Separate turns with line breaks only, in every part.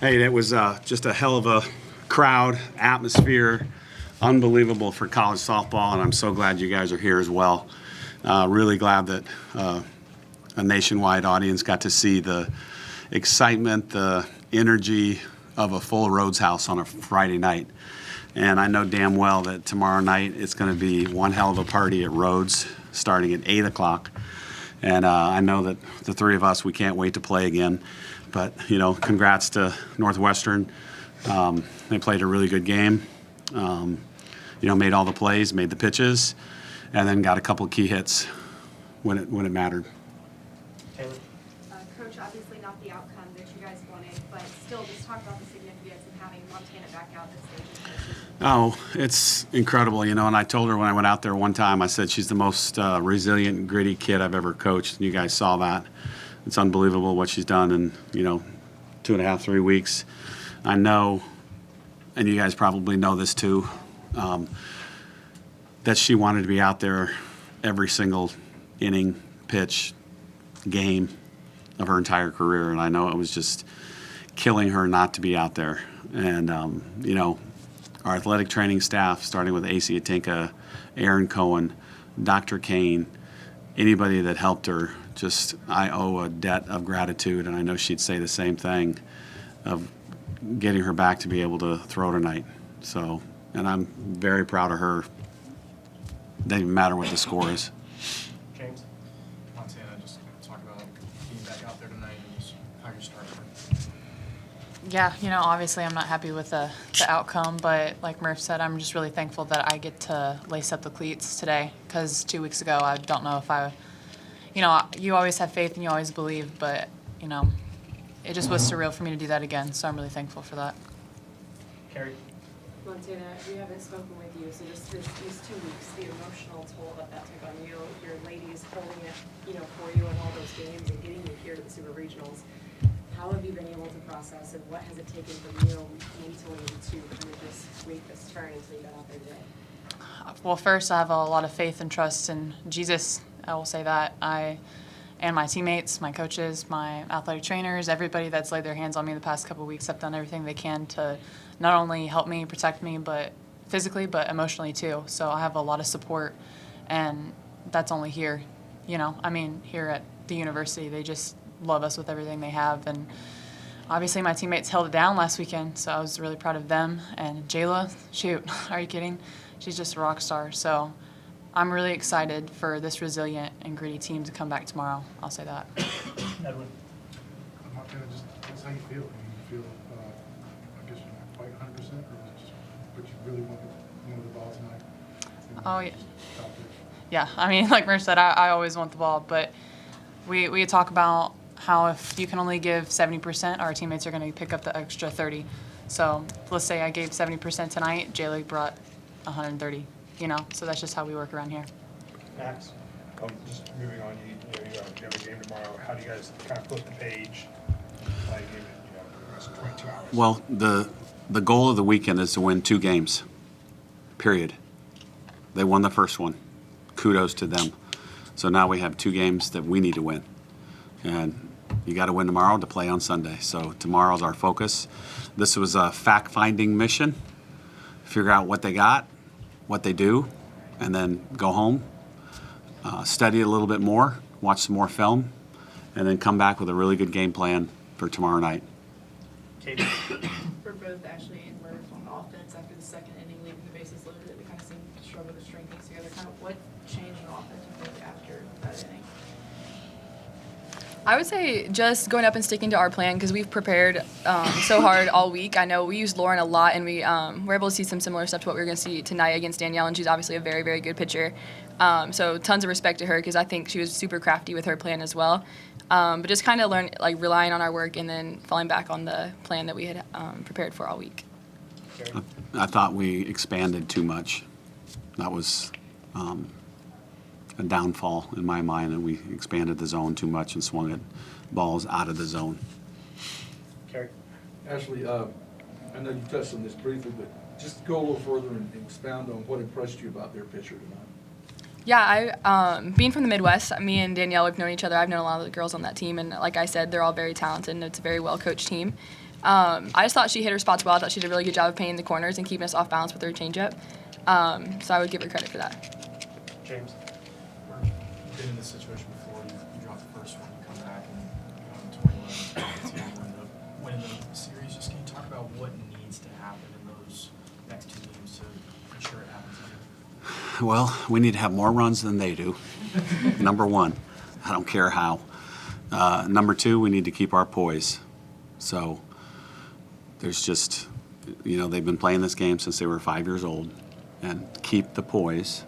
Hey, that was just a hell of a crowd, atmosphere, unbelievable for college softball, and I'm so glad you guys are here as well. Really glad that a nationwide audience got to see the excitement, the energy of a full Rhodes House on a Friday night. And I know damn well that tomorrow night it's going to be one hell of a party at Rhodes starting at 8 o'clock. And I know that the three of us, we can't wait to play again. But, you know, congrats to Northwestern. They played a really good game. Made all the plays, made the pitches, and then got a couple of key hits when it mattered.
Taylor?
Coach, obviously not the outcome that you guys wanted, but still just talk about the significance of having Montana back out this stage of the season.
Oh, it's incredible, and I told her when I went out there one time, I said she's the most resilient, gritty kid I've ever coached, and you guys saw that. It's unbelievable what she's done in, 2.5, 3 weeks. I know, and you guys probably know this too, that she wanted to be out there every single inning, pitch, game of her entire career, and I know it was just killing her not to be out there. And, our athletic training staff, starting with AC Atinka, Aaron Cohen, Dr. Kane, anybody that helped her, just I owe a debt of gratitude, and I know she'd say the same thing of getting her back to be able to throw tonight. So, and I'm very proud of her. Doesn't even matter what the score is.
James?
Montana, just talk about being back out there tonight and just how you started.
Yeah, obviously I'm not happy with the outcome, but like Murph said, I'm just really thankful that I get to lace up the cleats today, because 2 weeks ago I don't know if you always have faith and you always believe, but, it just was surreal for me to do that again, so I'm really thankful for that.
Carrie?
Montana, we haven't spoken with you, so just these 2 weeks, the emotional toll that took on you, your ladies holding it, for you in all those games and getting you here to the Super Regionals. How have you been able to process, and what has it taken from you mentally to kind of just make this turn until you got out there today?
Well, first, I have a lot of faith and trust in Jesus. I will say that. And my teammates, my coaches, my athletic trainers, everybody that's laid their hands on me the past couple of weeks have done everything they can to not only help me, protect me, but physically, but emotionally too. So I have a lot of support, and that's only here. Here at the university, they just love us with everything they have. And obviously my teammates held it down last weekend, so I was really proud of them. And Jayla, shoot, are you kidding? She's just a rock star. So I'm really excited for this resilient and gritty team to come back tomorrow. I'll say that.
Edwin?
Montana, just how you feel. You feel, I guess you're not quite 100%, or is it just, but you really wanted the ball tonight?
Oh, yeah. Yeah, like Murph said, I always want the ball, but we talk about how if you can only give 70%, our teammates are going to pick up the extra 30. So let's say I gave 70% tonight, Jaylee brought 130, so that's just how we work around here.
Max?
Just moving on, you have a game tomorrow. How do you guys kind of flip the page? Play a game in, the rest of 22 hours?
Well, the goal of the weekend is to win 2 games, period. They won the first one. Kudos to them. So now we have 2 games that we need to win. And you got to win tomorrow to play on Sunday. So tomorrow's our focus. This was a fact-finding mission. Figure out what they got, what they do, and then go home, study a little bit more, watch some more film, and then come back with a really good game plan for tomorrow night.
Katie?
For both Ashley and Murph on offense, after the second inning, leaving the bases loaded, we kind of seemed to struggle to string things together. Kind of what changed in offense, you think, after that inning?
I would say just going up and sticking to our plan, because we've prepared so hard all week. I know we used Lauren a lot, and we were able to see some similar stuff to what we were going to see tonight against Danielle, and she's obviously a very, very good pitcher. So tons of respect to her, because I think she was super crafty with her plan as well. But just kind of relying on our work and then falling back on the plan that we had prepared for all week.
I thought we expanded too much. That was a downfall in my mind, and we expanded the zone too much and swung at balls out of the zone.
Carrie?
Ashley, I know you touched on this briefly, but just go a little further and expound on what impressed you about their pitcher tonight.
Yeah, being from the Midwest, me and Danielle, we've known each other. I've known a lot of the girls on that team, and like I said, they're all very talented, and it's a very well-coached team. I just thought she hit her spots well. I thought she did a really good job of painting the corners and keeping us off balance with her changeup. So I would give her credit for that.
James.
You've been in this situation before. You drop the first one, you come back, and 21 win the series. Just can you talk about what needs to happen in those next two games to ensure it happens again?
Well, we need to have more runs than they do. Number one, I don't care how. Number two, we need to keep our poise. So there's just, they've been playing this game since they were 5 years old. And keep the poise.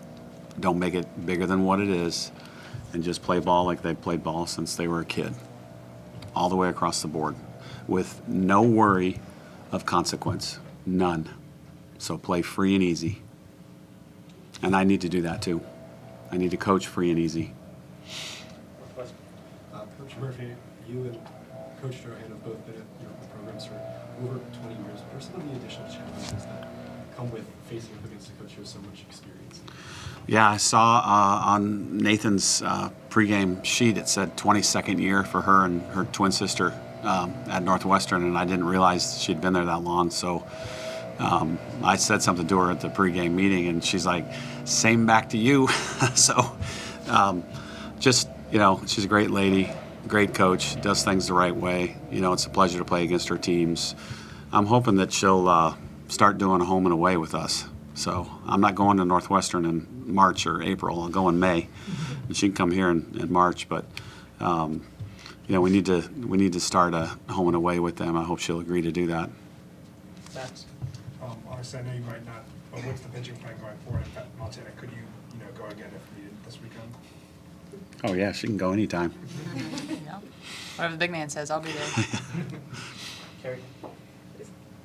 Don't make it bigger than what it is. And just play ball like they've played ball since they were a kid. All the way across the board. With no worry of consequence. None. So play free and easy. And I need to do that too. I need to coach free and easy.
Northwest.
Coach Murphy, you and Coach Strohan have both been at the programs for over 20 years. What are some of the additional challenges that come with facing up against a coach who has so much experience?
Yeah, I saw on Nathan's pregame sheet it said 22nd year for her and her twin sister at Northwestern, and I didn't realize she'd been there that long. So I said something to her at the pregame meeting, and she's like, "Same back to you." So she's a great lady, great coach, does things the right way. It's a pleasure to play against her teams. I'm hoping that she'll start doing a home and away with us. So I'm not going to Northwestern in March or April. I'll go in May, and she can come here in March. But we need to start a home and away with them. I hope she'll agree to do that.
Max.
Honestly, I know you might not, but what's the pitching plan going forward? In fact, Montana, could you go again if needed this weekend?
Oh yeah, she can go anytime.
Yeah. Whatever the big man says, I'll be there.
Carrie.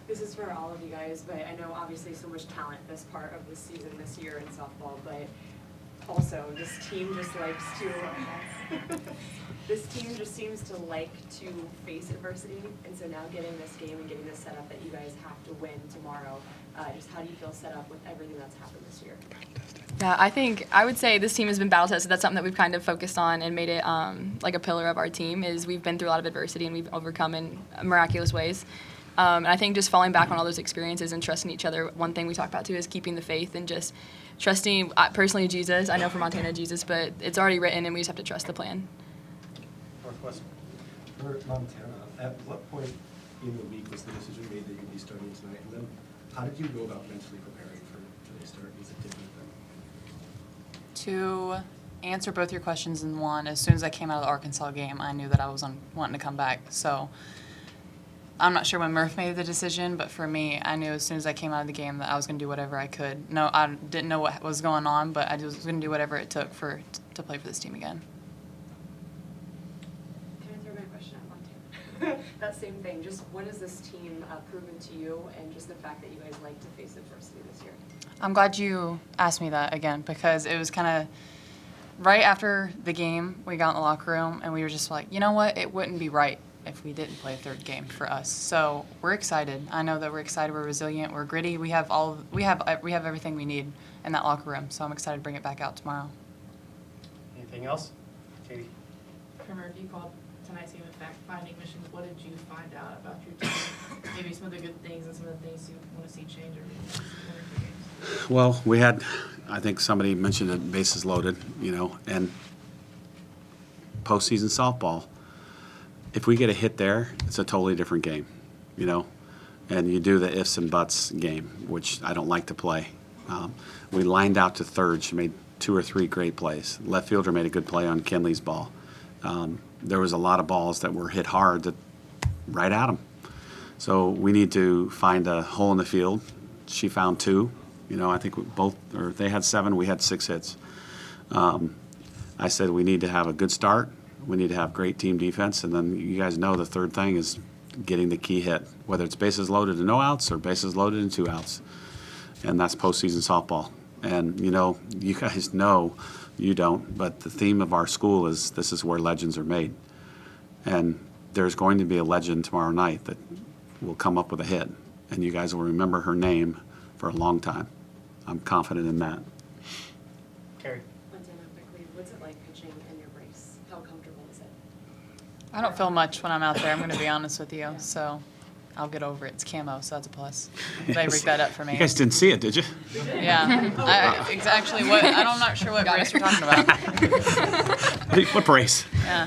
This is for all of you guys, but I know obviously so much talent this part of the season this year in softball, but also this team just likes to this team just seems to like to face adversity, and so now getting this game and getting this set up that you guys have to win tomorrow, just how do you feel set up with everything that's happened this year?
Yeah, I would say this team has been battle tested. That's something that we've kind of focused on and made it like a pillar of our team. Is we've been through a lot of adversity and we've overcome in miraculous ways. And I think just falling back on all those experiences and trusting each other. One thing we talk about too is keeping the faith and just trusting personally Jesus. I know for Montana Jesus, but it's already written and we just have to trust the plan.
Northwest.
For Montana, at what point in the week was the decision made that you'd be starting tonight? And then how did you go about mentally preparing for today's start? Is it different than?
To answer both your questions in one, as soon as I came out of the Arkansas game, I knew that I was wanting to come back. So I'm not sure when Murph made the decision, but for me, I knew as soon as I came out of the game that I was going to do whatever I could. No, I didn't know what was going on, but I was going to do whatever it took to play for this team again.
Can I throw my question at Montana? That same thing, just what has this team proven to you, and just the fact that you guys like to face adversity this year?
I'm glad you asked me that again, because it was kind of right after the game, we got in the locker room and we were just like, you know what, it wouldn't be right if we didn't play a third game for us. So we're excited. I know that we're excited, we're resilient, we're gritty. We have everything we need in that locker room. So I'm excited to bring it back out tomorrow.
Anything else? Katie.
Murph, you called tonight's game a fact-finding mission. What did you find out about your team? Maybe some of the good things and some of the things you want to see change over the next 1 or 2 games.
Well, we had, I think somebody mentioned it, bases loaded, and postseason softball. If we get a hit there, it's a totally different game, and you do the ifs and buts game, which I don't like to play. We lined out to third. She made 2 or 3 great plays. Left fielder made a good play on Kenley's ball. There was a lot of balls that were hit hard that right at them. So we need to find a hole in the field. She found 2. I think they had 7, we had 6 hits. I said we need to have a good start. We need to have great team defense, and then you guys know the third thing is getting the key hit, whether it's bases loaded and no outs or bases loaded and 2 outs. And that's postseason softball. And, you guys know, you don't, but the theme of our school is this is where legends are made. And there's going to be a legend tomorrow night that will come up with a hit, and you guys will remember her name for a long time. I'm confident in that.
Carrie.
Montana, quickly, what's it like pitching in your brace? How comfortable is it?
I don't feel much when I'm out there, I'm going to be honest with you. So I'll get over it. It's camo, so that's a plus. They rigged that up for me.
You guys didn't see it, did you?
Yeah. It's actually what I'm not sure what race you're talking about.
What brace?
Yeah.